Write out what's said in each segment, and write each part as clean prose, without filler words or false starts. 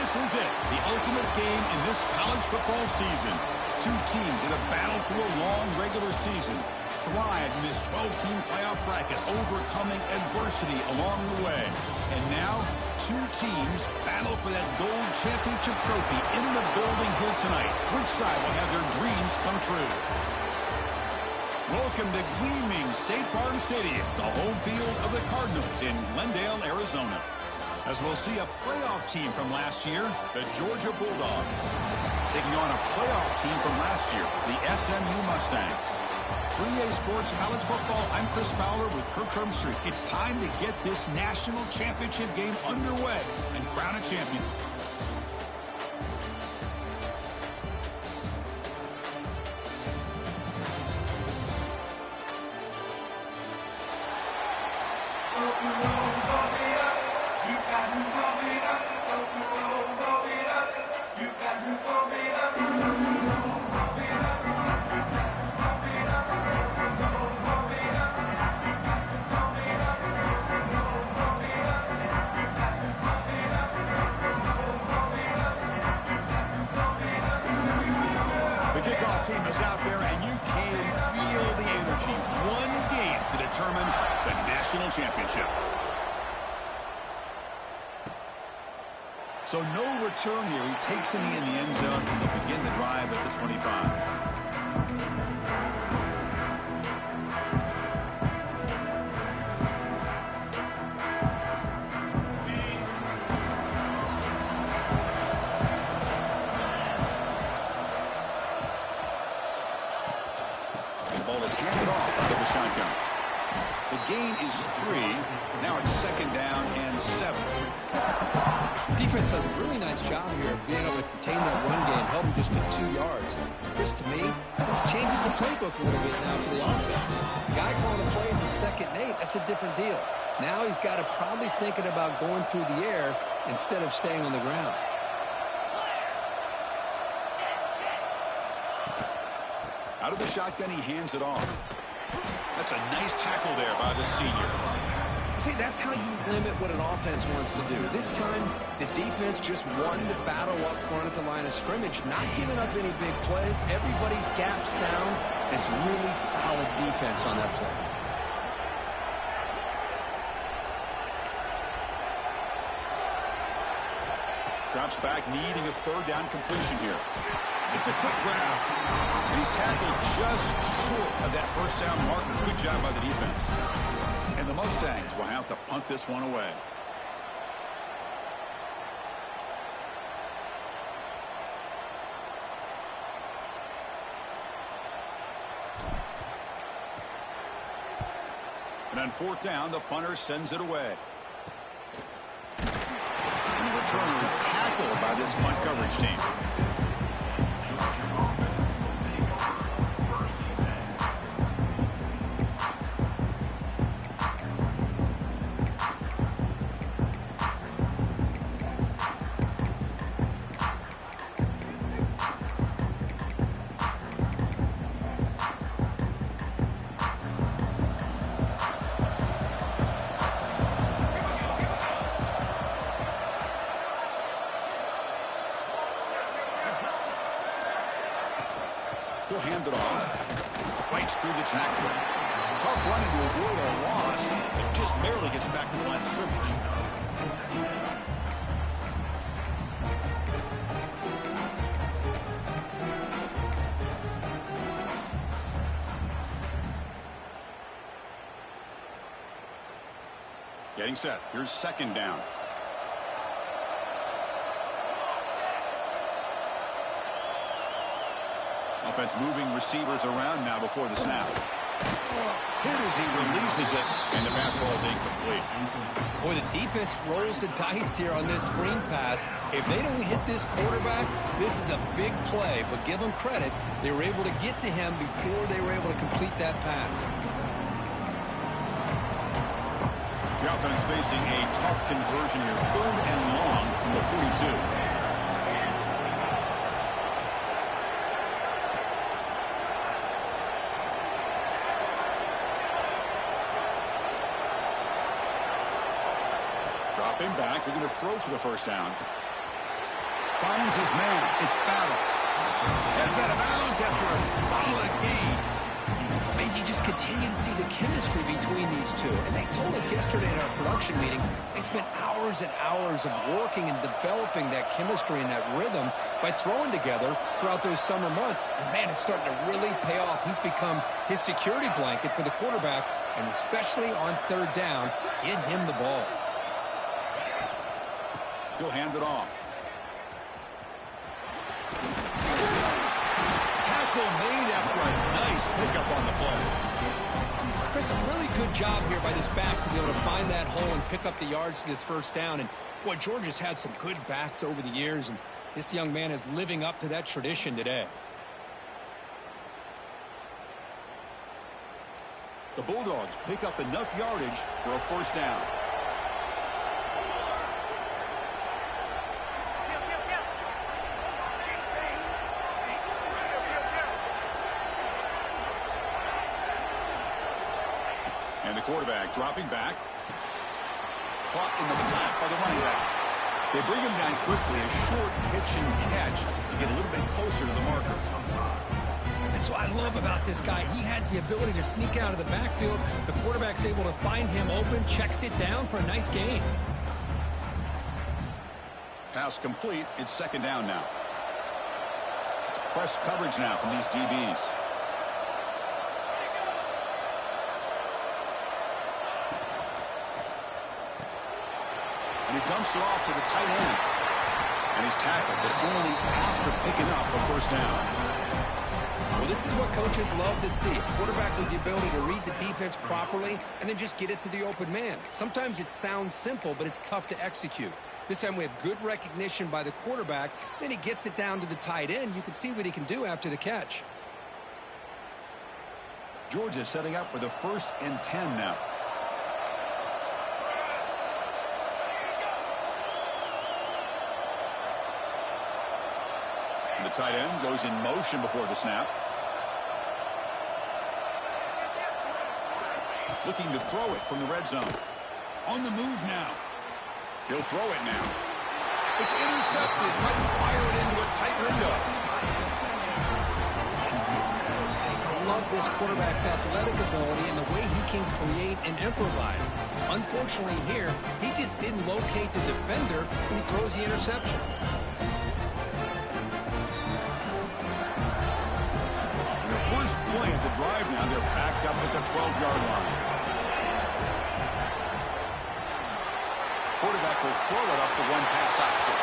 This is it, the ultimate game in this college football season. Two teams that have battled through a long regular season, thrived in this 12-team playoff bracket, overcoming adversity along the way. And now, two teams battle for that gold championship trophy in the building here tonight. Which side will have their dreams come true? Welcome to gleaming State Farm Stadium, the home field of the Cardinals in Glendale, Arizona. As we'll see a playoff team from last year, the Georgia Bulldogs, taking on a playoff team from last year, the SMU Mustangs. 3A Sports College Football, I'm Chris Fowler with Kirk Herbstreit. It's time to get this national championship game underway and crown a champion. Team is out there, and you can feel the energy. One game to determine the national championship. So no return here. He takes it in the end zone, and they begin the drive at the 25. Gain is 3. Now it's 2nd down and 7. Defense does a really nice job here of being able to contain that run game, help them just get 2 yards. Chris, to me, this changes the playbook a little bit now for the offense. The guy calling the plays at 2nd and 8, that's a different deal. Now he's got to probably thinking about going through the air instead of staying on the ground. Out of the shotgun, he hands it off. That's a nice tackle there by the senior. See, that's how you limit what an offense wants to do. This time, the defense just won the battle up front at the line of scrimmage, not giving up any big plays. Everybody's gap sound. It's really solid defense on that play. Drops back, needing a 3rd down completion here. It's a quick grab. And he's tackled just short of that 1st down marker. Good job by the defense. And the Mustangs will have to punt this one away. And on 4th down, the punter sends it away. And the returner is tackled by this punt coverage team. He'll hand it off. Fights through the tackle. Tough running to avoid a loss. It just barely gets back to the line of scrimmage. Getting set. Here's 2nd down. Offense moving receivers around now before the snap. Hit as he releases it, and the pass ball is incomplete. Boy, the defense rolls the dice here on this screen pass. If they don't hit this quarterback, this is a big play, but give them credit. They were able to get to him before they were able to complete that pass. The offense facing a tough conversion here. 3rd and long from the 42. Drop him back. They're going to throw for the 1st down. finds his man. It's battle. Heads out of bounds after a solid gain. Man, you just continue to see the chemistry between these two. And they told us yesterday in our production meeting, they spent hours and hours of working and developing that chemistry and that rhythm by throwing together throughout those summer months. And, man, it's starting to really pay off. He's become his security blanket for the quarterback, and especially on third down, get him the ball. He'll hand it off. Tackle made after a nice pickup on the play. Chris, a really good job here by this back to be able to find that hole and pick up the yards for this first down. And, boy, Georgia's had some good backs over the years, and this young man is living up to that tradition today. The Bulldogs pick up enough yardage for a first down. And the quarterback dropping back. Caught in the flat by the running back. They bring him down quickly. A short pitch and catch to get a little bit closer to the marker. That's what I love about this guy. He has the ability to sneak out of the backfield. The quarterback's able to find him open, checks it down for a nice gain. Pass complete. It's second down now. It's press coverage now from these DBs. And he dumps it off to the tight end. And he's tackled, but only after picking up a first down. Well, this is what coaches love to see. A quarterback with the ability to read the defense properly and then just get it to the open man. Sometimes it sounds simple, but it's tough to execute. This time we have good recognition by the quarterback. Then he gets it down to the tight end. You can see what he can do after the catch. Georgia setting up for the 1st and 10 now. And the tight end goes in motion before the snap. Looking to throw it from the red zone. On the move now. He'll throw it now. It's intercepted. Tried to fire it into a tight window. I love this quarterback's athletic ability and the way he can create and improvise. Unfortunately here, he just didn't locate the defender when he throws the interception. First play at the drive now. They're backed up at the 12-yard line. Quarterback will throw it off the one-pass option.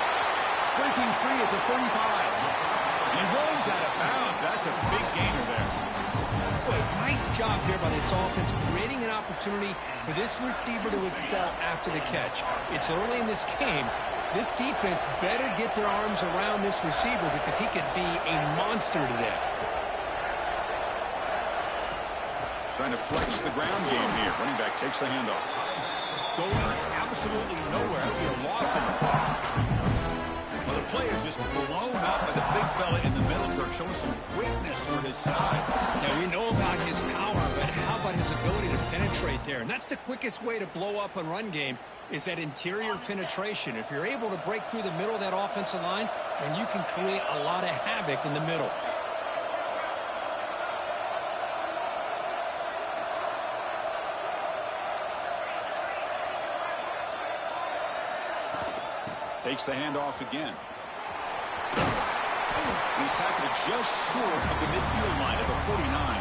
Breaking free at the 35. He runs out of bounds. That's a big gainer there. Boy, nice job here by this offense, creating an opportunity for this receiver to excel after the catch. It's early in this game, so this defense better get their arms around this receiver because he could be a monster today. Trying to flex the ground game here. Running back takes the handoff. Going absolutely nowhere. That'll be a loss in the ball. Well, the play is just blown up by the big fella in the middle, Kirk, showing some quickness for his size. Now, we know about his power, but how about his ability to penetrate there? And that's the quickest way to blow up a run game is that interior penetration. If you're able to break through the middle of that offensive line, then you can create a lot of havoc in the middle. Takes the handoff again. He's tackled just short of the midfield line at the 49.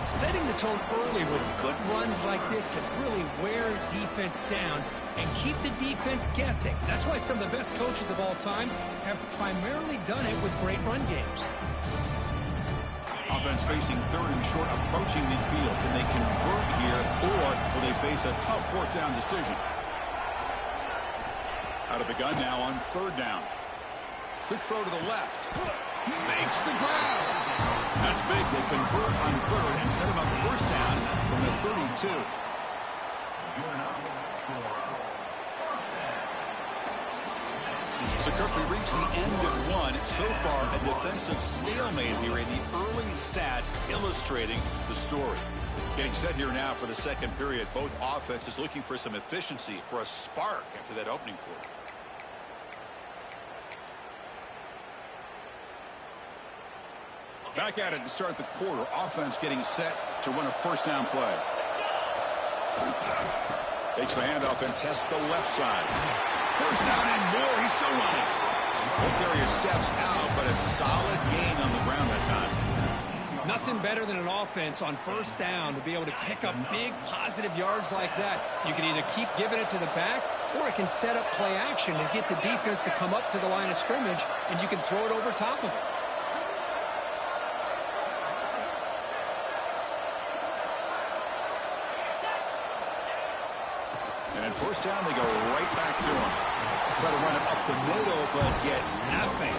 Setting the tone early with good runs like this can really wear defense down and keep the defense guessing. That's why some of the best coaches of all time have primarily done it with great run games. Offense facing third and short, approaching midfield. Can they convert here, or will they face a tough fourth down decision? Out of the gun now on third down. Quick throw to the left. He makes the grab. That's big. They convert on third and set him up first down from the 32. So, Kirk, we reach the end of one. So far, a defensive stalemate here in the early stats illustrating the story. Getting set here now for the second period. Both offenses looking for some efficiency, for a spark after that opening quarter. Back at it to start the quarter. Offense getting set to run a first down play. Takes the handoff and tests the left side. First down and more. He's still running. Whole carrier steps out, but a solid gain on the ground that time. Nothing better than an offense on first down to be able to pick up big positive yards like that. You can either keep giving it to the back, or it can set up play action and get the defense to come up to the line of scrimmage, and you can throw it over top of it. And at first down, they go right back to him. Try to run it up the middle, but get nothing.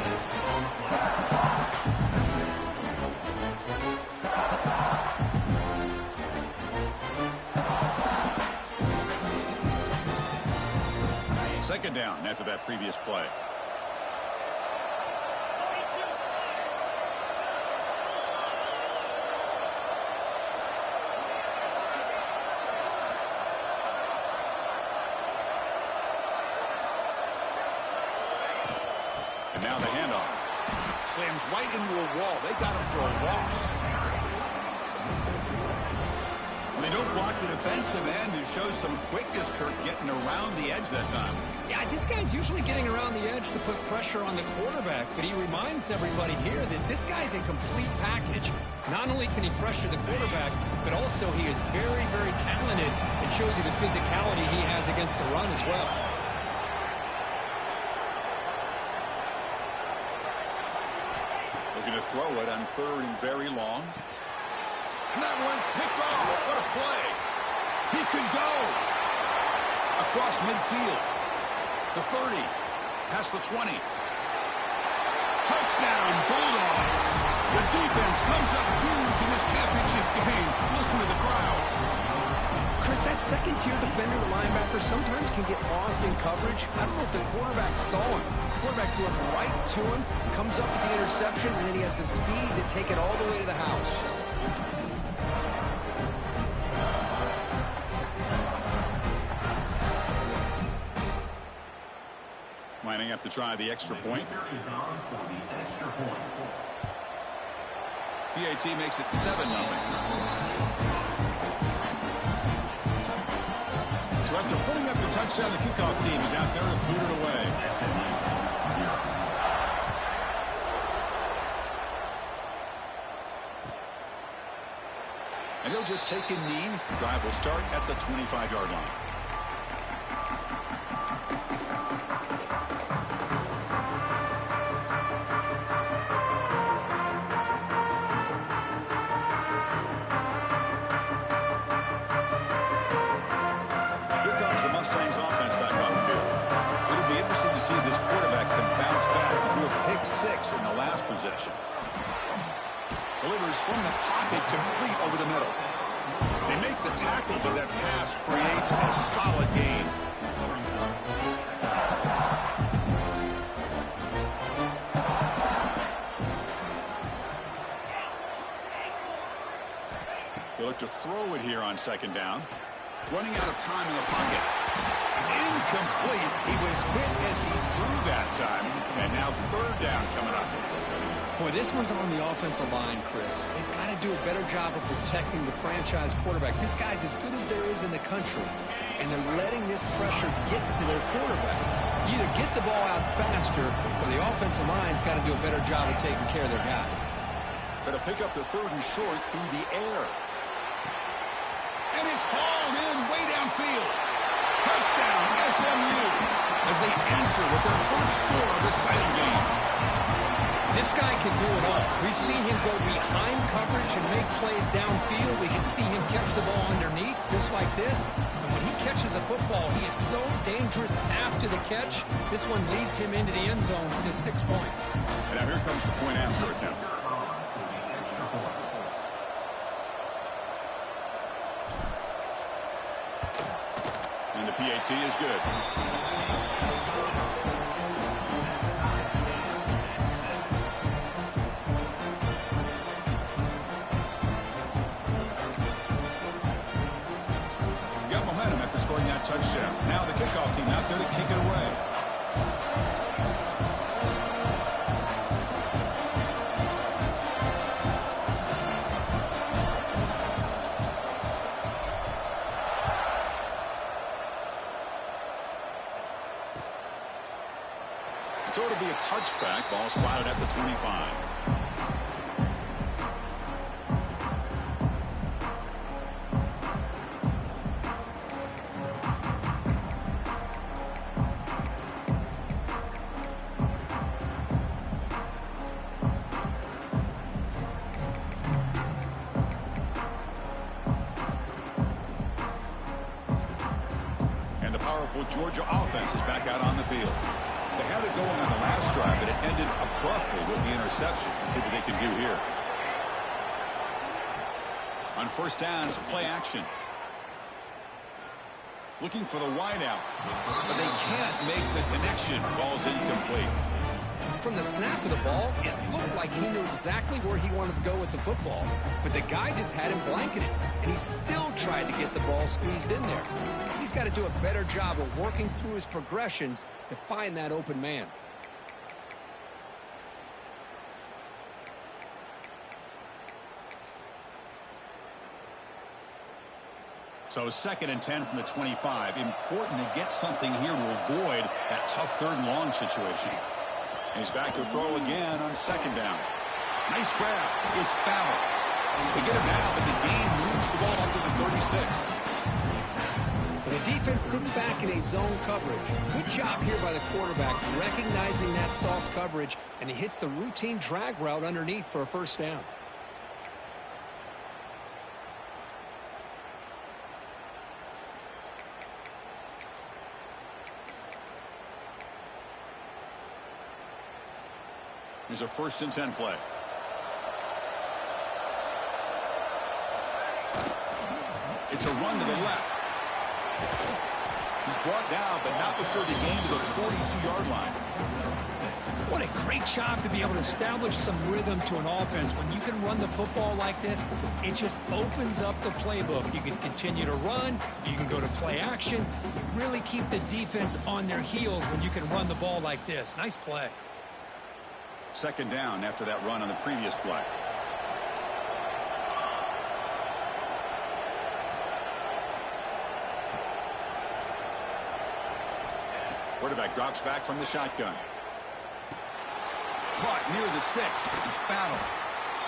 Second down after that previous play. And now the handoff. Slams right into a wall. They got him for a loss. They don't block the defensive end, who shows some quickness, Kirk, getting around the edge that time. Yeah, this guy's usually getting around the edge to put pressure on the quarterback, but he reminds everybody here that this guy's a complete package. Not only can he pressure the quarterback, but also he is very, very talented and shows you the physicality he has against the run as well. Looking to throw it on third and very long. And that one's picked off. What a play. He could go. Across midfield. The 30. Past the 20. Touchdown, Bulldogs. The defense comes up huge in this championship game. Listen to the crowd. Chris, that second-tier defender, the linebacker, sometimes can get lost in coverage. I don't know if the quarterback saw him. The quarterback threw it right to him, comes up with the interception, and then he has the speed to take it all the way to the house. Lining up to try the extra point. PAT makes it 7-0. So after putting up the touchdown, the kickoff team is out there to boot it away. And he'll just take a knee. Drive will start at the 25-yard line. See this quarterback can bounce back through a pick six in the last possession. Delivers from the pocket, complete over the middle. They make the tackle, but that pass creates a solid gain. They look to throw it here on second down. Running out of time in the pocket. It's incomplete. He was hit as he threw that time. And now third down coming up. Boy, this one's on the offensive line, Chris. They've got to do a better job of protecting the franchise quarterback. This guy's as good as there is in the country. And they're letting this pressure get to their quarterback. You either get the ball out faster, or the offensive line's got to do a better job of taking care of their guy. Got to pick up the third and short through the air. And it's hauled in way downfield. Touchdown, SMU, as they answer with their first score of this title game. This guy can do it all. We've seen him go behind coverage and make plays downfield. We can see him catch the ball underneath, just like this. And when he catches a football, he is so dangerous after the catch. This one leads him into the end zone for the 6 points. And now here comes the point after attempt. And the PAT is good. Got momentum after scoring that touchdown. Now the kickoff team out there to kick it away. march back. Ball spotted at the 25. Georgia offense is back out on the field. They had it going on the last drive, but it ended abruptly with the interception. Let's see what they can do here. On first down, it's play action. Looking for the wideout, but they can't make the connection. Ball's incomplete. From the snap of the ball, it looked like he knew exactly where he wanted to go with the football, but the guy just had him blanketed, and he still tried to get the ball squeezed in there. He's got to do a better job of working through his progressions to find that open man. So 2nd and 10 from the 25. Important to get something here to avoid that tough 3rd and long situation. And he's back to throw again on 2nd down. Nice grab. It's Battle. They get him now, but the game moves the ball up to the 36. The defense sits back in a zone coverage. Good job here by the quarterback, recognizing that soft coverage, and he hits the routine drag route underneath for a first down. Here's a 1st and 10 play. It's a run to the left. He's brought down, but not before the gain to the 42-yard line. What a great job to be able to establish some rhythm to an offense. When you can run the football like this, it just opens up the playbook. You can continue to run. You can go to play action. You really keep the defense on their heels when you can run the ball like this. Nice play. 2nd down after that run on the previous play. Quarterback drops back from the shotgun. Caught near the sticks. It's Battle.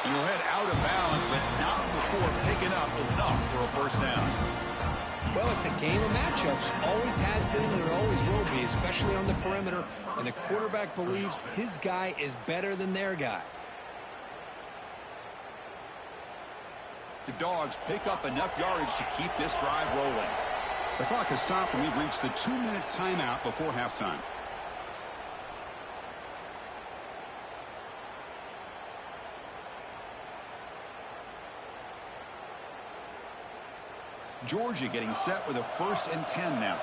And he'll head out of bounds, but not before picking up enough for a first down. Well, it's a game of matchups. Always has been and it always will be, especially on the perimeter. And the quarterback believes his guy is better than their guy. The Dogs pick up enough yardage to keep this drive rolling. The clock has stopped and we've reached the 2-minute timeout before halftime. Georgia getting set with a 1st and 10 now.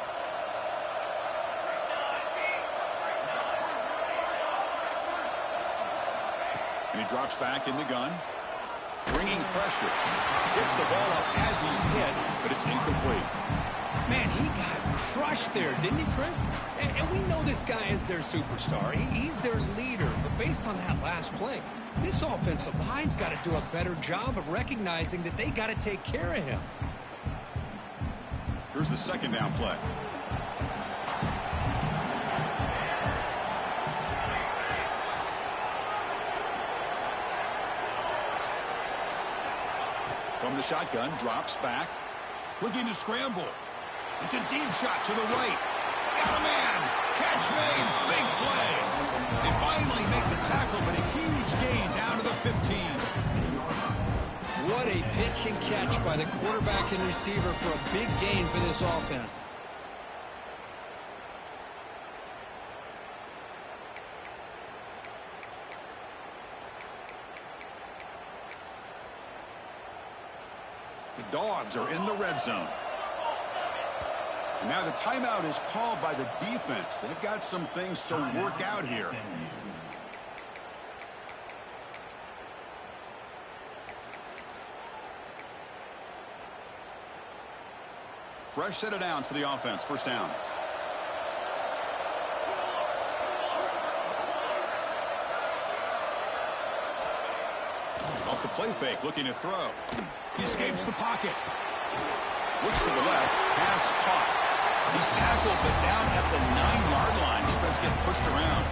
And he drops back in the gun. Bringing pressure. Gets the ball up as he's hit, but it's incomplete. Man, he got crushed there, didn't he, Chris? And we know this guy is their superstar. He's their leader. But based on that last play, this offensive line's got to do a better job of recognizing that they got to take care of him. Here's the 2nd down play. From the shotgun, drops back. Looking to scramble. It's a deep shot to the right. Got a man. Catch made. Big play. They finally make the tackle, but a huge gain down to the 15. What a pitch and catch by the quarterback and receiver for a big gain for this offense. The Dogs are in the red zone. And now the timeout is called by the defense. They've got some things to work out here. Fresh set of downs for the offense. First down. Off the play fake, looking to throw. He escapes the pocket. Looks to the left. Pass caught. He's tackled, but down at the 9-yard line. Defense getting pushed around.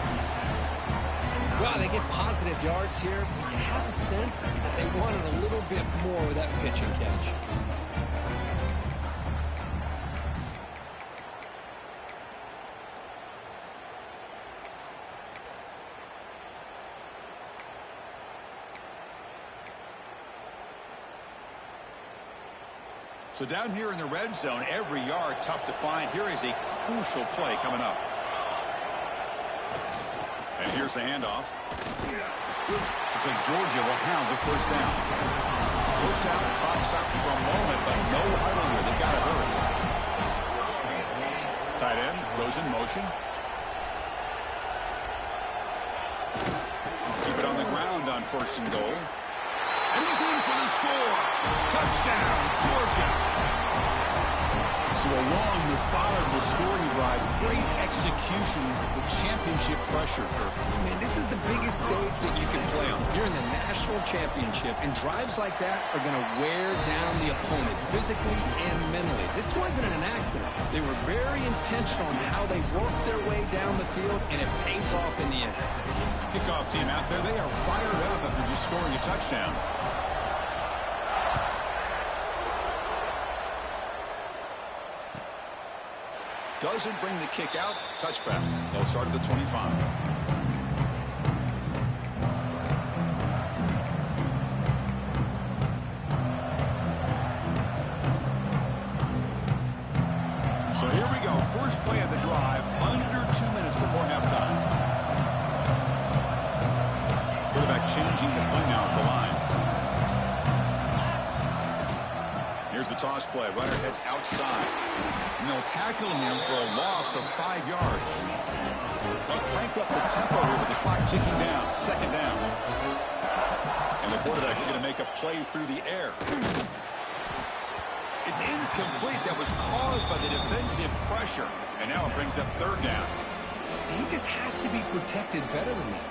Well, they get positive yards here. You have a sense that they wanted a little bit more with that pitch and catch. So down here in the red zone, every yard tough to find. Here is a crucial play coming up. And here's the handoff. Looks like Georgia will have the first down. First down, clock stops for a moment, but no huddle here. They've got to hurry. Tight end goes in motion. Keep it on the ground on first and goal. And he's in for the score. Touchdown, Georgia. So a long, methodical scoring drive. Great execution with championship pressure. Man, this is the biggest stage that you can play on. You're in the national championship, and drives like that are going to wear down the opponent physically and mentally. This wasn't an accident. They were very intentional in how they worked their way down the field, and it pays off in the end. Kickoff team out there. They are fired up after just scoring a touchdown. Doesn't bring the kick out. Touchback. They'll start at the 25. So here we go. First play of the drive. Under 2 minutes before halftime. Quarterback changing the play now at the line. Here's the toss play. Runner heads outside. And they'll tackle him for a loss of 5 yards. They'll crank up the tempo here with the clock ticking down. Second down. And the quarterback is going to make a play through the air. It's incomplete. That was caused by the defensive pressure. And now it brings up third down. He just has to be protected better than that.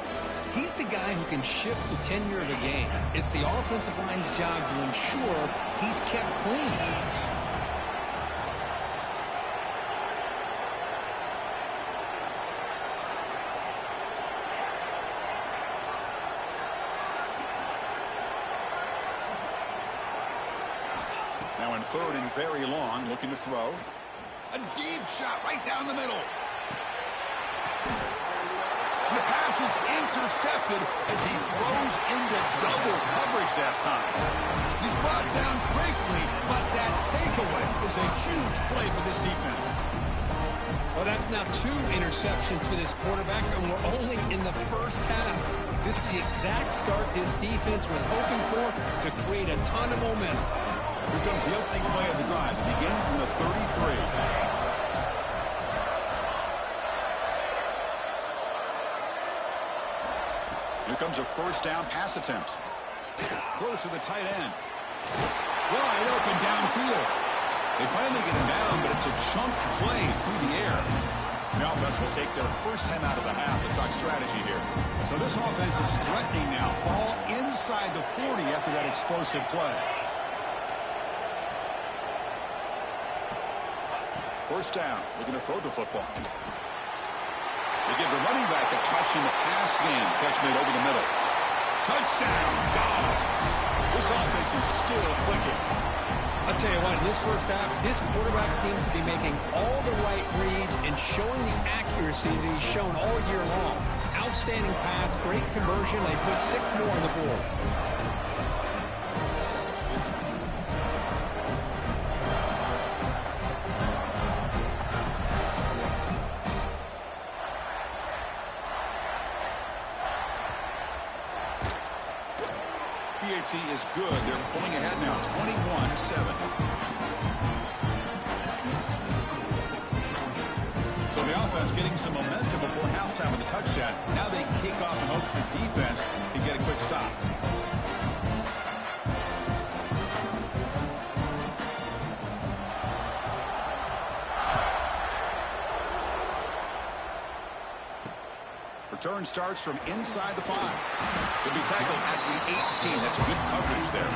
He's the guy who can shift the tenure of a game. It's the offensive line's job to ensure he's kept clean. Now in third and very long, looking to throw. A deep shot right down the middle. The pass is intercepted as he throws into double coverage that time. He's brought down quickly, but that takeaway is a huge play for this defense. Well, that's now 2 interceptions for this quarterback, and we're only in the first half. This is the exact start this defense was hoping for to create a ton of momentum. Here comes the opening play of the drive. It begins from the 33. Here comes a first down pass attempt. Close to the tight end. Wide open downfield. They finally get him down, but it's a chunk play through the air. The offense will take their first 10 out of the half. Let's talk strategy here. So this offense is threatening now. Ball inside the 40 after that explosive play. First down. Looking to throw the football. They give the running back a touch in the pass game. Catch made over the middle. Touchdown, Dogs. This offense is still clicking. I'll tell you what, in this first half, this quarterback seems to be making all the right reads and showing the accuracy that he's shown all year long. Outstanding pass, great conversion. They put 6 more on the board. PHC is good. They're pulling ahead now, 21-7. So the offense getting some momentum before halftime with a touchdown. Now they kick off in hopes the defense can get a quick stop. Return starts from inside the 5. He'll be tackled at the 18. That's good coverage there.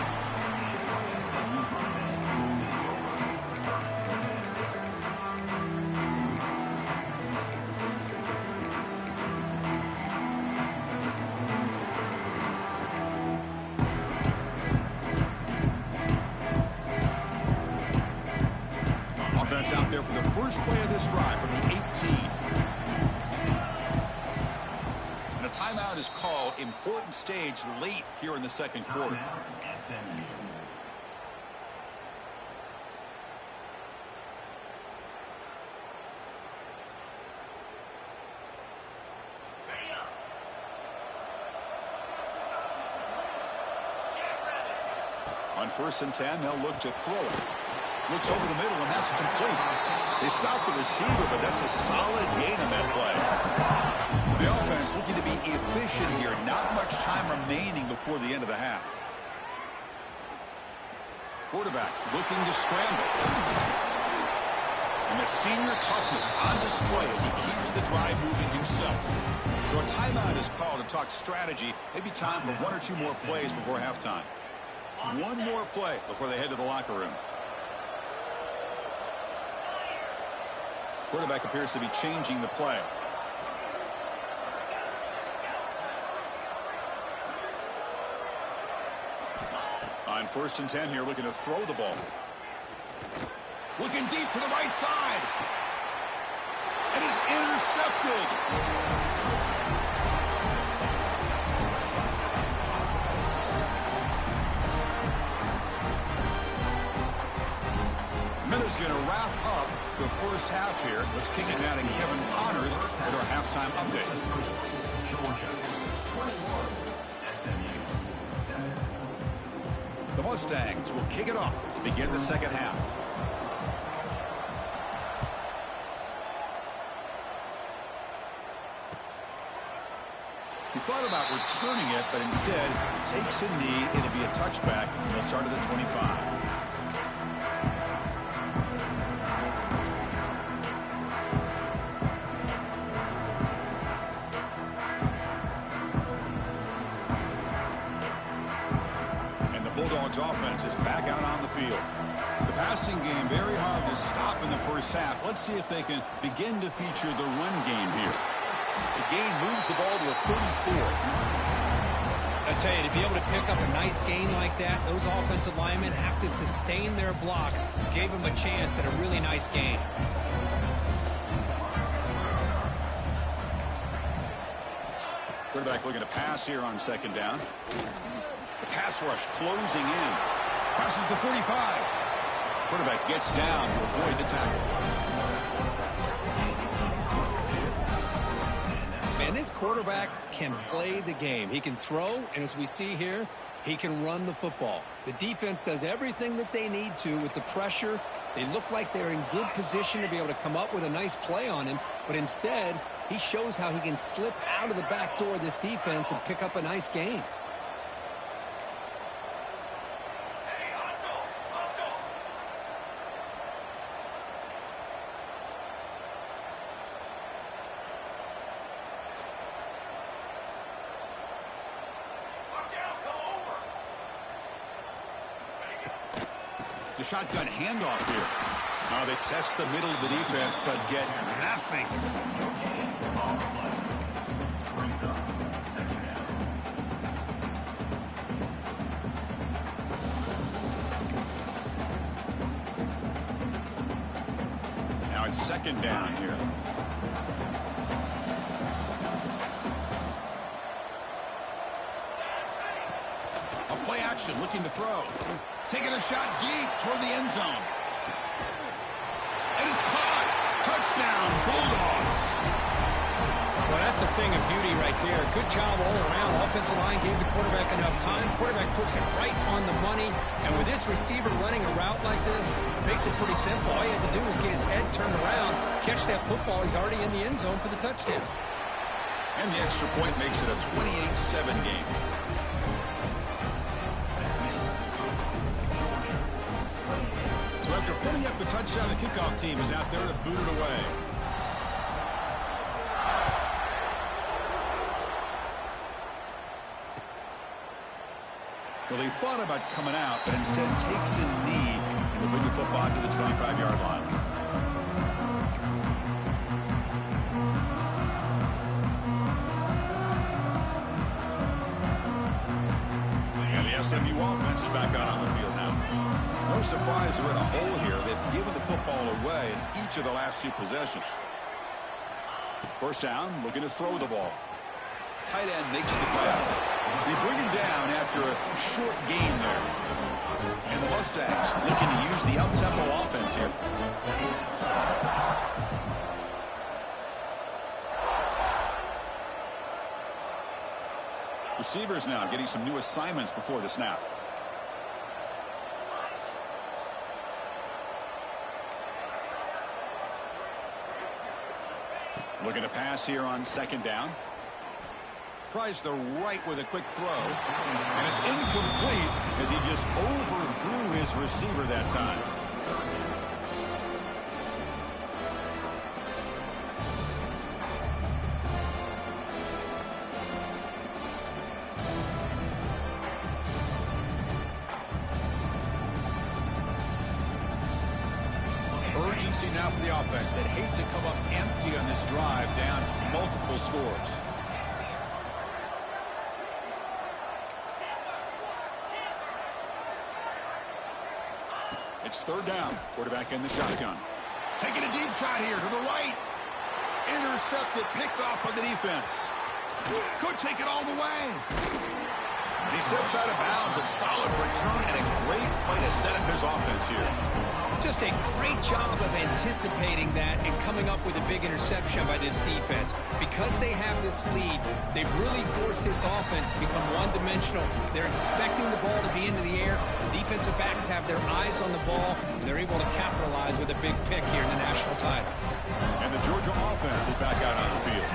first play of this drive from the 18. And a timeout is called. Important stage late here in the second quarter. SMU. On 1st and 10, they'll look to throw it. Looks over the middle, and that's complete. They stopped the receiver, but that's a solid gain on that play. So the offense looking to be efficient here. Not much time remaining before the end of the half. Quarterback looking to scramble. And that senior toughness on display as he keeps the drive moving himself. So a timeout is called to talk strategy. Maybe time for 1 or 2 more plays before halftime. One more play before they head to the locker room. Quarterback appears to be changing the play. On 1st and 10 here, looking to throw the ball. Looking deep for the right side. And it's intercepted. Miller's going to wrap up the first half here. Let's kick it now to Kevin Connors with our halftime update. Georgia, 21. SMU, 7. The Mustangs will kick it off to begin the second half. He thought about returning it, but instead takes a knee. It'll be a touchback. They'll start at the 25. Bulldogs offense is back out on the field. The passing game very hard to stop in the first half. Let's see if they can begin to feature the run game here. The gain moves the ball to a 34. I tell you, to be able to pick up a nice gain like that, those offensive linemen have to sustain their blocks. Gave them a chance at a really nice gain. Quarterback looking to pass here on 2nd down. The pass rush closing in. Passes the 45. Quarterback gets down to avoid the tackle. Man, this quarterback can play the game. He can throw, and as we see here, he can run the football. The defense does everything that they need to with the pressure. They look like they're in good position to be able to come up with a nice play on him, but instead, he shows how he can slip out of the back door of this defense and pick up a nice gain. The shotgun handoff here. Now they test the middle of the defense, but get nothing. Now it's 2nd down here. A play action, looking to throw. Taking a shot deep toward the end zone. And it's caught. Touchdown, Bulldogs. Well, that's a thing of beauty right there. Good job all around. Offensive line gave the quarterback enough time. Quarterback puts it right on the money. And with this receiver running a route like this, makes it pretty simple. All you have to do is get his head turned around, catch that football. He's already in the end zone for the touchdown. And the extra point makes it a 28-7 game. So after putting up the touchdown, the kickoff team is out there to boot it away. Well, he thought about coming out, but instead takes a knee and will bring the football to the 25-yard line. And the SMU offense is back out on the field now. No surprise they're in a hole here. They've given the football away in each of the last 2 possessions. First down, looking to throw the ball. Tight end makes the grab. They bring him down after a short gain there. And the Mustangs looking to use the up-tempo offense here. Receivers now getting some new assignments before the snap. Looking to pass here on second down. Tries the right with a quick throw. And it's incomplete as he just overthrew his receiver that time. Urgency now for the offense that hate to come up empty on this drive, down multiple scores. It's third down. Quarterback in the shotgun. Taking a deep shot here to the right. Intercepted, picked off by the defense. Could take it all the way. And he steps out of bounds. A solid return and a great play to set up his offense here. Just a great job of anticipating that and coming up with a big interception by this defense. Because they have this lead, they've really forced this offense to become one-dimensional. They're expecting the ball to be into the air. The defensive backs have their eyes on the ball, and they're able to capitalize with a big pick here in the national title. And the Georgia offense is back out on the field.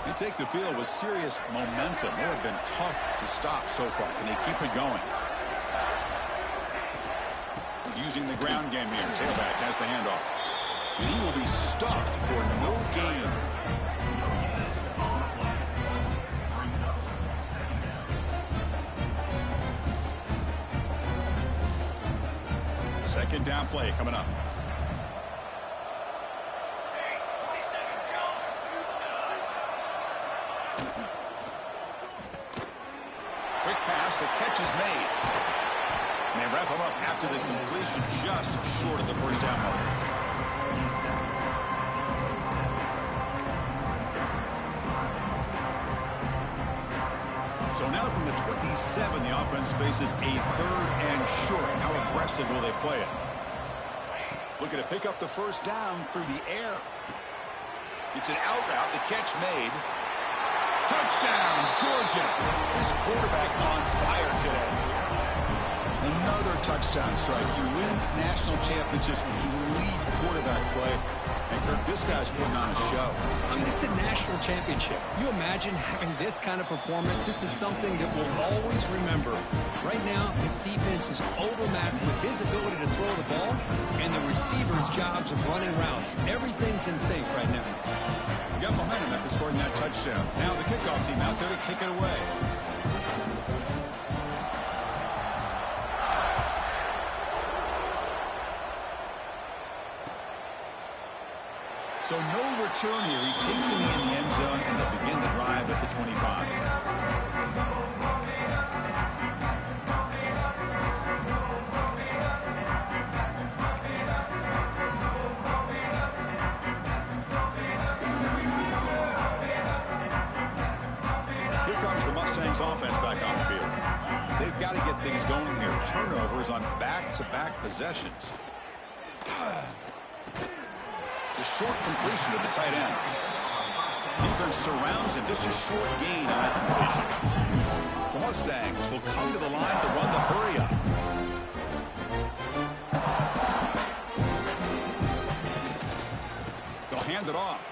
They take the field with serious momentum. They have been tough to stop so far. Can they keep it going? Using the ground game here. Tailback has the handoff. And he will be stuffed for no gain. Second down play coming up. Quick pass. The catch is made. And they wrap him up after the completion, just short of the first down mark. So now from the 27, the offense faces a third and short. How aggressive will they play it? Looking to pick up the first down through the air. It's an out route. The catch made. Touchdown, Georgia. This quarterback on fire today. Another touchdown strike. You win national championships with elite quarterback play. And Kirk, this guy's putting on a show. I mean, this is a national championship. You imagine having this kind of performance? This is something that we'll always remember. Right now, this defense is overmatched with his ability to throw the ball and the receivers' jobs of running routes. Everything's in sync right now. You got momentum after scoring that touchdown. Now the kickoff team out there to kick it away. So no return here. He takes it in the end zone, and they'll begin the drive at the 25. Here comes the Mustangs offense back on the field. They've got to get things going here. Turnovers on back-to-back possessions. A short completion to the tight end. Defense surrounds him. Just a short gain on that completion. The Mustangs will come to the line to run the hurry up. They'll hand it off.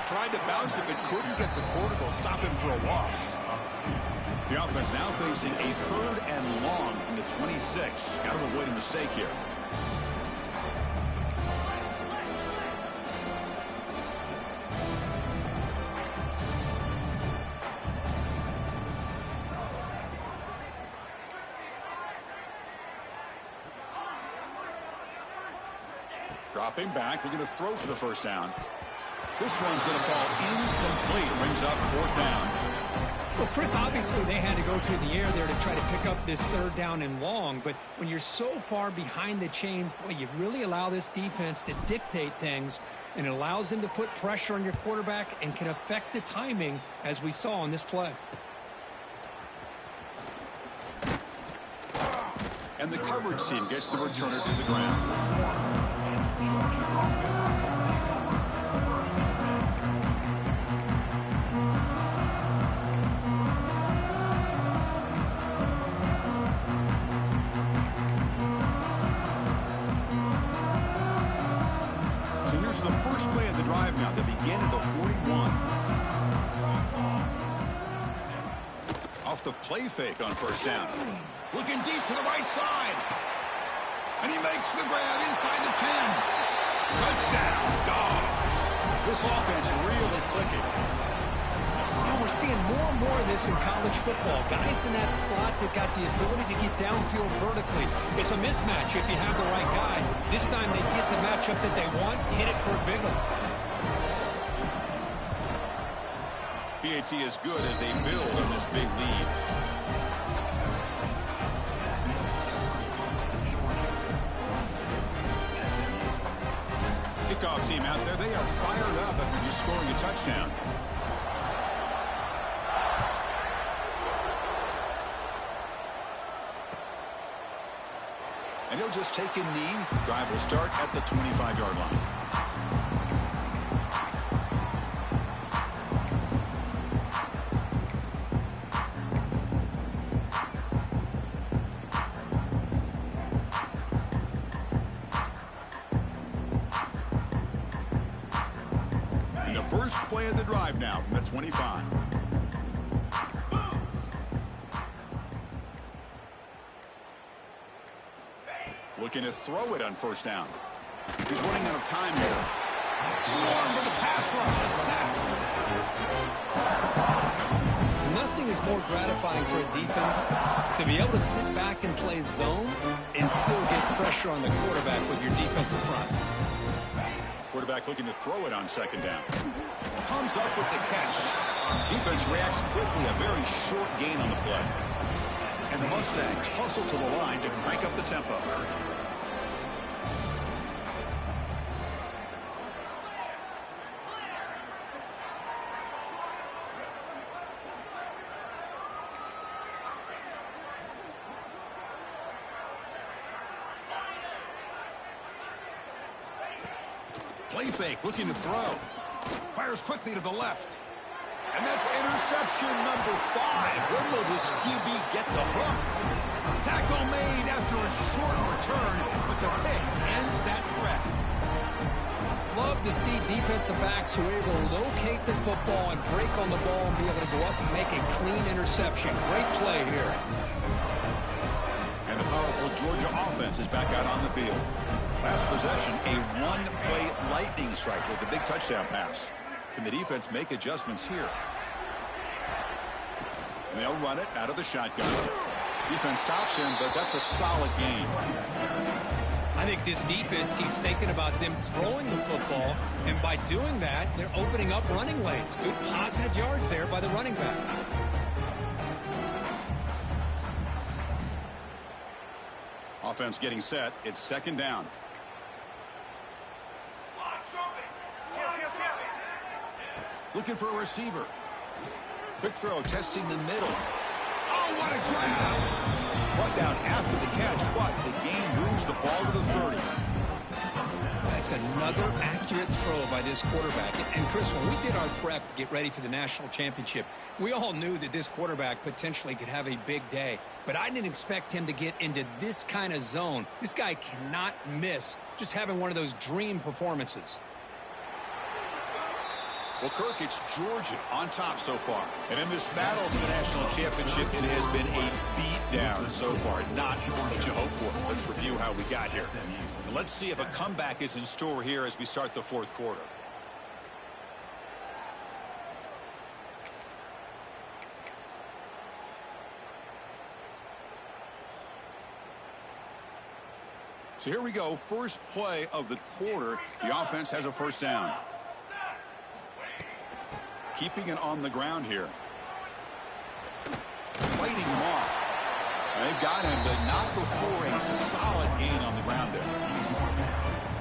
Tried to bounce it, but couldn't get the quarter. They'll stop him for a loss. The offense now facing a third and long from the 26. Got to avoid a mistake here. Dropping back, looking to throw for the first down. This one's going to fall incomplete. Brings up fourth down. Well, Chris, obviously they had to go through the air there to try to pick up this third down and long, but when you're so far behind the chains, boy, you really allow this defense to dictate things, and it allows them to put pressure on your quarterback and can affect the timing, as we saw on this play. And the coverage team gets the returner to the ground. The first play of the drive now. They begin at the 41. Off the play fake on first down. Looking deep to the right side. And he makes the grab inside the 10. Touchdown, Dogs. This offense really clicking. Yeah, we're seeing more and more of this in college football. Guys in that slot that got the ability to get downfield vertically. It's a mismatch if you have the right guy. This time they get the matchup that they want, hit it for a big one. PAT is good as they build on this big lead. Kickoff team out there, they are fired up after just scoring a touchdown. And he'll just take a knee. The drive will start at the 25-yard line. And the first play of the drive now from the 25. Looking to throw it on first down. He's running out of time here. Swarm with the pass rush. A sack. Nothing is more gratifying for a defense to be able to sit back and play zone and still get pressure on the quarterback with your defensive front. Quarterback looking to throw it on second down. Comes up with the catch. Defense reacts quickly. A very short gain on the play. And the Mustangs hustle to the line to crank up the tempo. Play fake, looking to throw. Fires quickly to the left. And that's interception number 5. When will this QB get the hook? Tackle made after a short return, but the pick ends that threat. Love to see defensive backs who are able to locate the football and break on the ball and be able to go up and make a clean interception. Great play here. And the powerful Georgia offense is back out on the field. Last possession, a one-play lightning strike with the big touchdown pass. Can the defense make adjustments here? And they'll run it out of the shotgun. Defense stops him, but that's a solid gain. I think this defense keeps thinking about them throwing the football, and by doing that, they're opening up running lanes. Good positive yards there by the running back. Offense getting set. It's second down. Looking for a receiver. Quick throw, testing the middle. Oh, what a grab! Brought down after the catch, but the gain moves the ball to the 30. That's another accurate throw by this quarterback. And Chris, when we did our prep to get ready for the national championship, we all knew that this quarterback potentially could have a big day. But I didn't expect him to get into this kind of zone. This guy cannot miss just having one of those dream performances. Well, Kirk, it's Georgia on top so far. And in this battle for the national championship, it has been a beatdown so far. Not what you hoped for. Let's review how we got here. And let's see if a comeback is in store here as we start the fourth quarter. So here we go. First play of the quarter. The offense has a first down. Keeping it on the ground here. got him, but not before a solid gain on the ground there.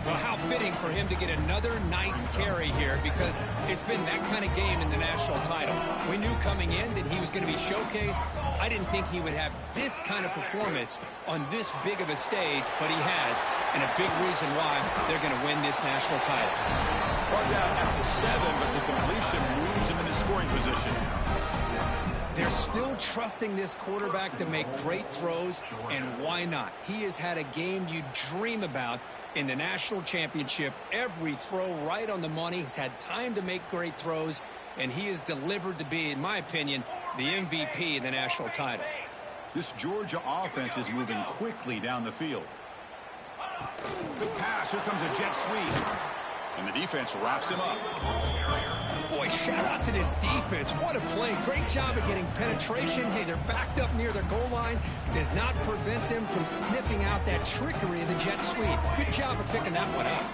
Well, how fitting for him to get another nice carry here, because it's been that kind of game in the national title. We knew coming in that he was going to be showcased. I didn't think he would have this kind of performance on this big of a stage, but he has, and a big reason why they're going to win this national title. Brought down at the 7, but the completion moves him into scoring position. They're still trusting this quarterback to make great throws, and why not? He has had a game you dream about in the national championship. Every throw right on the money. He's had time to make great throws, and he is delivered to be, in my opinion, the MVP in the national title. This Georgia offense is moving quickly down the field. Good pass. Here comes a jet sweep. And the defense wraps him up. Boy, shout out to this defense. What a play. Great job of getting penetration. Hey, they're backed up near their goal line. Does not prevent them from sniffing out that trickery of the jet sweep. Good job of picking that one up.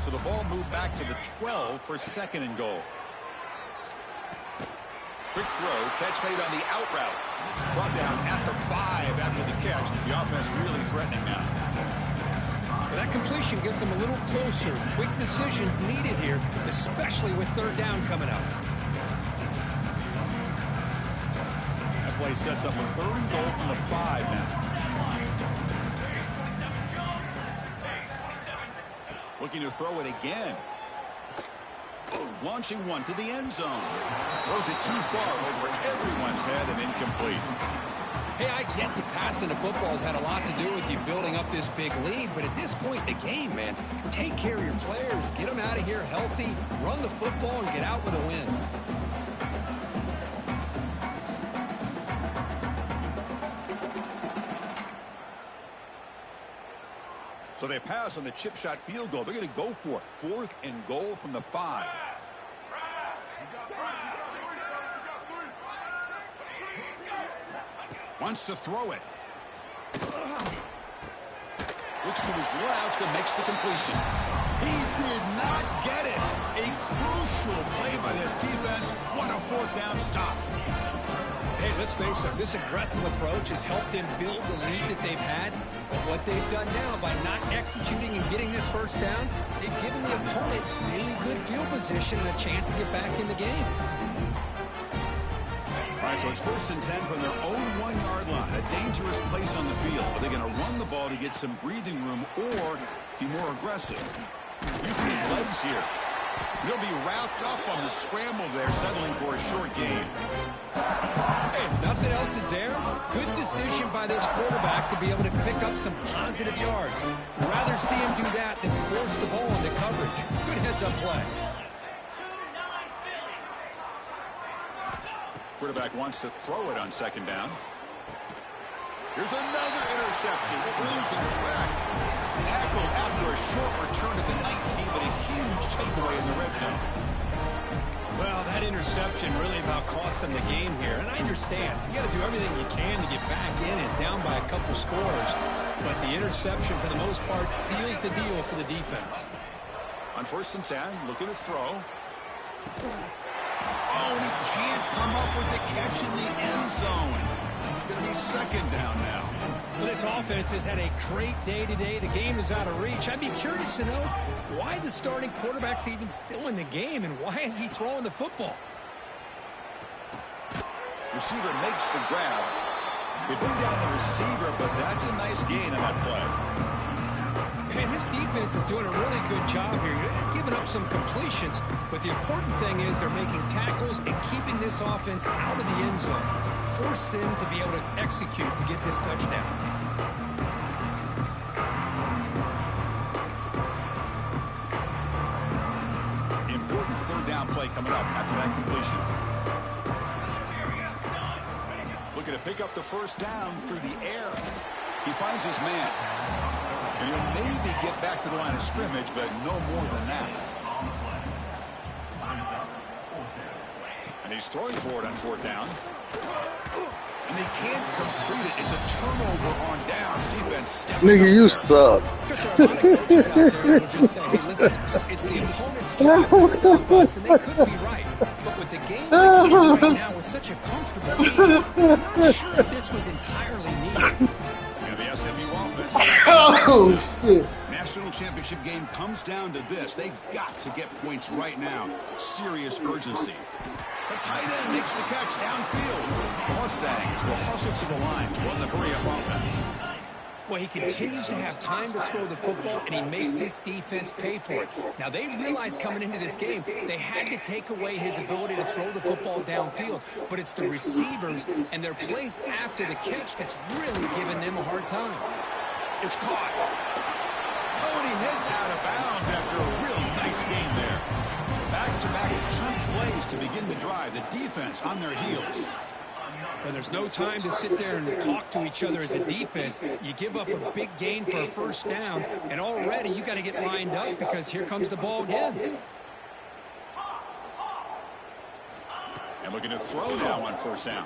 So the ball moved back to the 12 for 2nd and goal. Quick throw. Catch made on the out route. Brought down at the 5 after the catch. The offense really threatening now. That completion gets them a little closer. Quick decisions needed here, especially with 3rd down coming up. That play sets up a 3rd and goal from the 5 now. Looking to throw it again. Launching one to the end zone. Throws it too far over everyone's head and incomplete. Hey, I get that passing the football has had a lot to do with you building up this big lead, but at this point in the game, man, take care of your players, get them out of here healthy, run the football, and get out with a win. So they pass on the chip shot field goal. They're going to go for it. 4th and goal from the 5. Wants to throw it. Looks to his left and makes the completion. He did not get it. A crucial play by this defense. What a 4th down stop. Hey, let's face it, this aggressive approach has helped them build the lead that they've had. But what they've done now by not executing and getting this 1st down, they've given the opponent really good field position and a chance to get back in the game. All right, so it's 1st and 10 from their own 1-yard line. A dangerous place on the field. Are they going to run the ball to get some breathing room or be more aggressive? Using his legs here. He'll be wrapped up on the scramble there, settling for a short gain. Hey, if nothing else is there, good decision by this quarterback to be able to pick up some positive yards. Rather see him do that than force the ball into coverage. Good heads-up play. Quarterback wants to throw it on 2nd down. Here's another interception. Losing track. Tackled after a short return to the 19, but a huge takeaway in the red zone. Well, that interception really about cost them the game here. And I understand. You got to do everything you can to get back in and down by a couple scores. But the interception, for the most part, seals the deal for the defense. On 1st and 10, looking to throw. Oh, and he can't come up with the catch in the end zone. It's going to be 2nd down now. Well, this offense has had a great day today. The game is out of reach. I'd be curious to know why the starting quarterback's even still in the game and why is he throwing the football? Receiver makes the grab. They bring down the receiver, but that's a nice gain on that play. And his defense is doing a really good job here. They're giving up some completions, but the important thing is they're making tackles and keeping this offense out of the end zone. Force him to be able to execute to get this touchdown. Important 3rd down play coming up after that completion. Looking to pick up the 1st down through the air. He finds his man. And he'll maybe get back to the line of scrimmage, but no more than that. And he's throwing for it on 4th down. And they can't complete it. It's a turnover on downs. Defense stepping Nigga, you up suck. Chris, there are a lot of coaches out there who will just say, hey, listen, it's the opponent's job to stop us, and they could be right. But With the game like it is right now with such a comfortable lead, I'm not sure if this was entirely needed. And the SMU offense. Oh, shit. National championship game comes down to this. They've got to get points right now. Serious urgency. The tight end makes the catch downfield. Mustangs will hustle to the line to run the hurry-up offense. Well, he continues to have time to throw the football, and he makes his defense pay for it. Now, they realized coming into this game, they had to take away his ability to throw the football downfield, but it's the receivers and their plays after the catch that's really giving them a hard time. It's caught. Oh, and he heads out of bounds after a really nice game there. Back-to-back chunk plays to begin the drive. The defense on their heels. Well, there's no time to sit there and talk to each other as a defense. You give up a big gain for a first down, and already you got to get lined up because here comes the ball again. And looking to throw now on first down.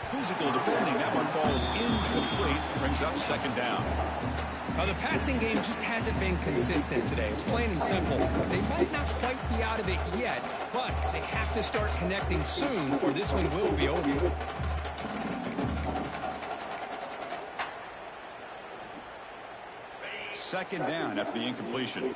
Physical defending. That one falls incomplete. Brings up second down. Now, the passing game just hasn't been consistent today. It's plain and simple. They might not quite be out of it yet, but they have to start connecting soon or this one will be over. Second down after the incompletion.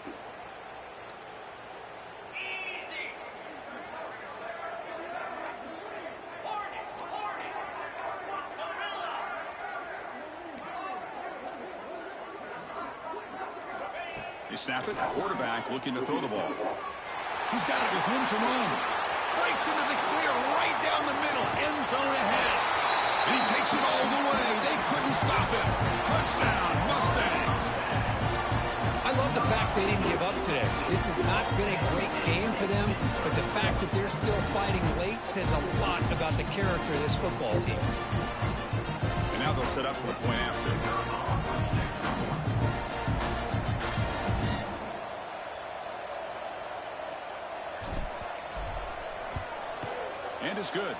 They snap it. Quarterback looking to throw the ball. He's got it with room to run. Breaks into the clear right down the middle. End zone ahead. And he takes it all the way. They couldn't stop him. Touchdown, Mustangs. I love the fact they didn't give up today. This has not been a great game for them, but the fact that they're still fighting late says a lot about the character of this football team. And now they'll set up for the point after. And it's good.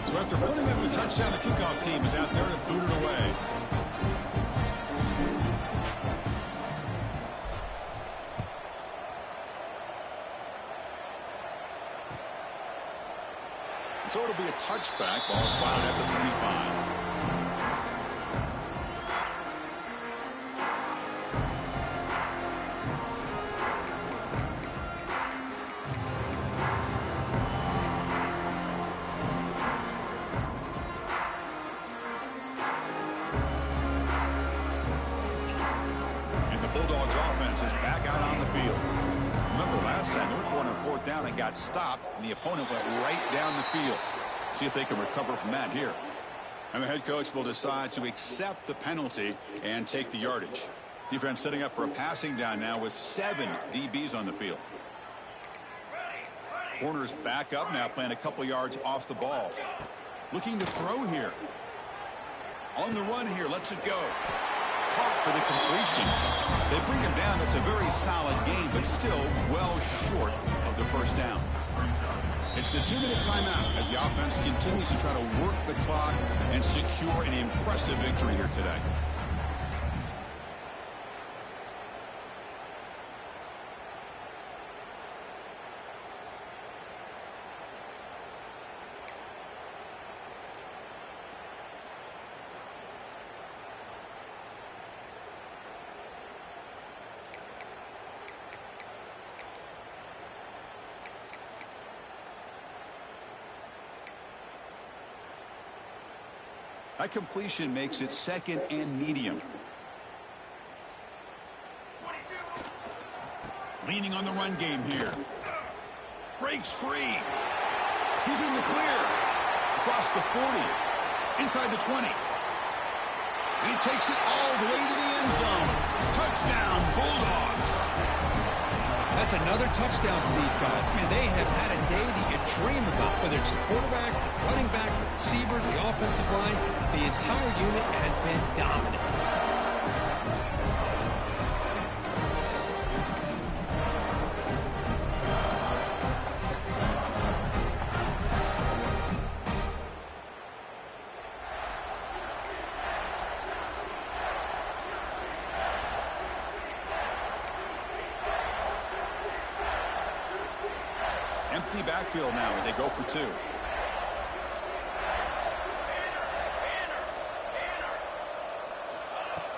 So after putting up a touchdown, the kickoff team is out there to boot it away. So it'll be a touchback. Ball spotted at the 25. Bulldogs offense is back out on the field. Remember last time they were throwing on fourth down and got stopped, and the opponent went right down the field. See if they can recover from that here. And the head coach will decide to accept the penalty and take the yardage. Defense setting up for a passing down now with 7 DBs on the field. Corners back up now, playing a couple yards off the ball. Looking to throw here. On the run here, lets it go. Caught for the completion. They bring him down. That's a very solid game, but still well short of the first down. It's the 2-minute timeout as the offense continues to try to work the clock and secure an impressive victory here today. That completion makes it second and medium. Leaning on the run game here. Breaks free. He's in the clear. Across the 40. Inside the 20. And he takes it all the way to the end zone. Touchdown, Bulldogs. That's another touchdown for these guys. Man, they have had a day that you dream about, whether it's the quarterback, the running back, the receivers, the offensive line. The entire unit has been dominant. Empty backfield now as they go for two.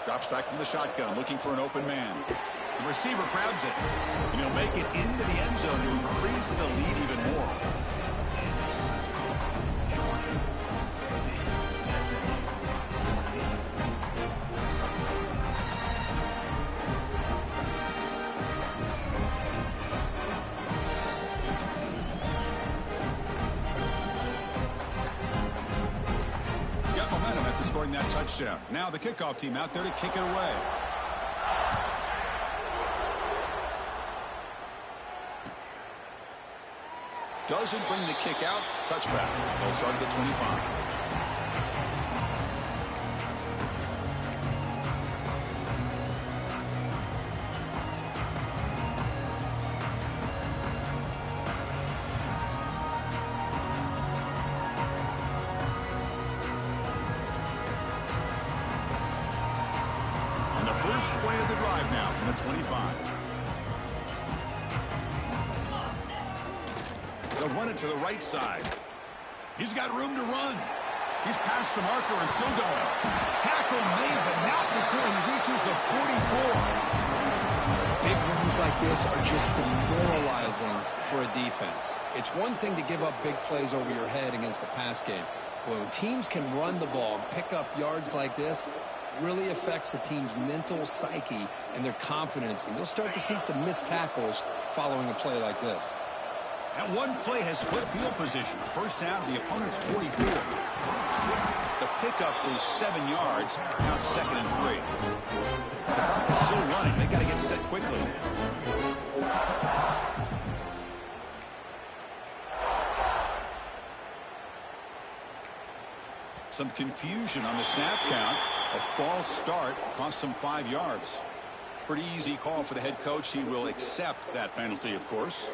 Drops back from the shotgun, looking for an open man. The receiver grabs it, and he'll make it into the end zone to increase the lead even more. Scoring that touchdown. Now the kickoff team out there to kick it away. Doesn't bring the kick out. Touchback. They'll start at the 25. First play of the drive now from the 25. They'll run it to the right side. He's got room to run. He's past the marker and still going. Tackle made, but not before he reaches the 44. Big runs like this are just demoralizing for a defense. It's one thing to give up big plays over your head against the pass game. When teams can run the ball and pick up yards like this, really affects the team's mental psyche and their confidence. And you'll start to see some missed tackles following a play like this. And one play has split field position. First down to the opponent's 44. The pickup is 7 yards. Now it's 2nd and 3. The clock is still running. They got to get set quickly. Some confusion on the snap count. A false start cost them 5 yards. Pretty easy call for the head coach. He will accept that penalty, of course.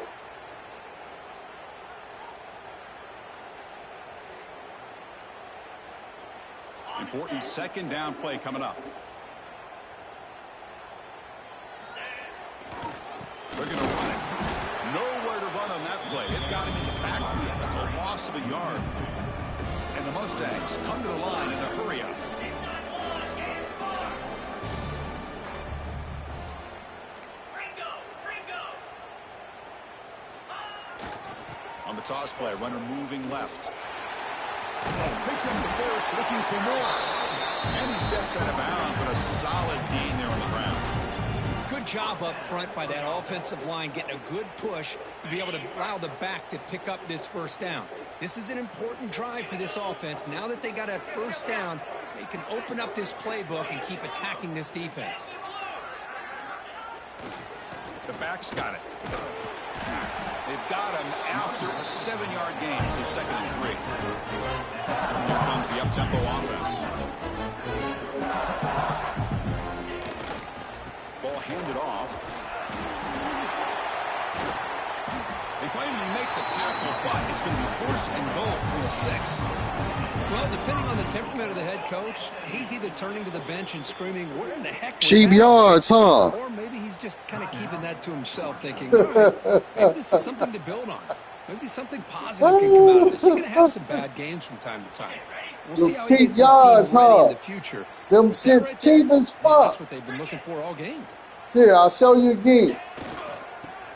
Important 2nd down play coming up. They're going to run it. Nowhere to run on that play. It got him in the backfield. That's a loss of a yard. And the Mustangs come to the line in a hurry up. On the toss play, runner moving left. Picks up the first, looking for more. And he steps out of bounds, but a solid gain there on the ground. Good job up front by that offensive line, getting a good push to be able to allow the back to pick up this first down. This is an important drive for this offense. Now that they got a first down, they can open up this playbook and keep attacking this defense. The back's got it. They've got him after a 7-yard gain, so 2nd and 3. Here comes the up-tempo offense. Ball handed off. They finally make the tackle, but it's going to be 1st and goal from the 6. Well, depending on the temperament of the head coach, he's either turning to the bench and screaming, "Where in the heck was Cheap that?" yards, huh? Or maybe he's just kind of keeping that to himself, thinking, all right, maybe this is something to build on. Maybe something positive can come out of this. You're going to have some bad games from time to time. We'll see how he gets his team ready in the future. Them since cheap as fuck. That's what they've been looking for all game. Here, I'll show you again.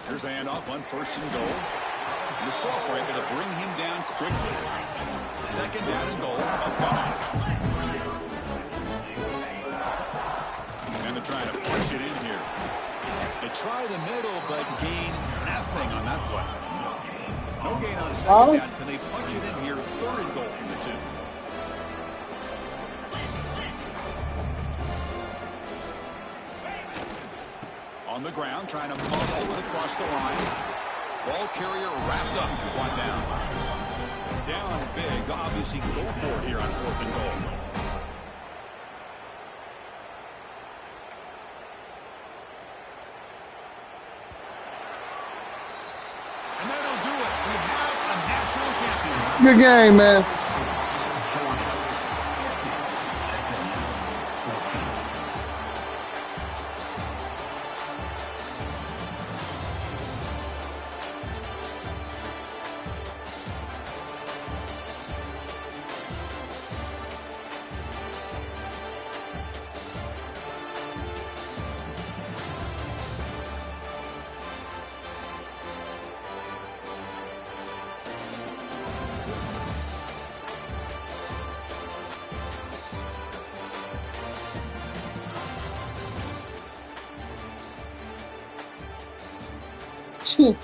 Here's the handoff on 1st and goal. And the sophomore able to bring him down quickly. 2nd down and goal. Upcoming. And they're trying to push it in here. They try the middle, but gain nothing on that play. No gain on 2nd down. Can they punch it in here? 3rd and goal from the 2. On the ground, trying to muscle it across the line. Ball carrier wrapped up, 1 down. Down big, obviously go for it here on 4th and goal. And that'll do it. We have a national champion. Good game, man. So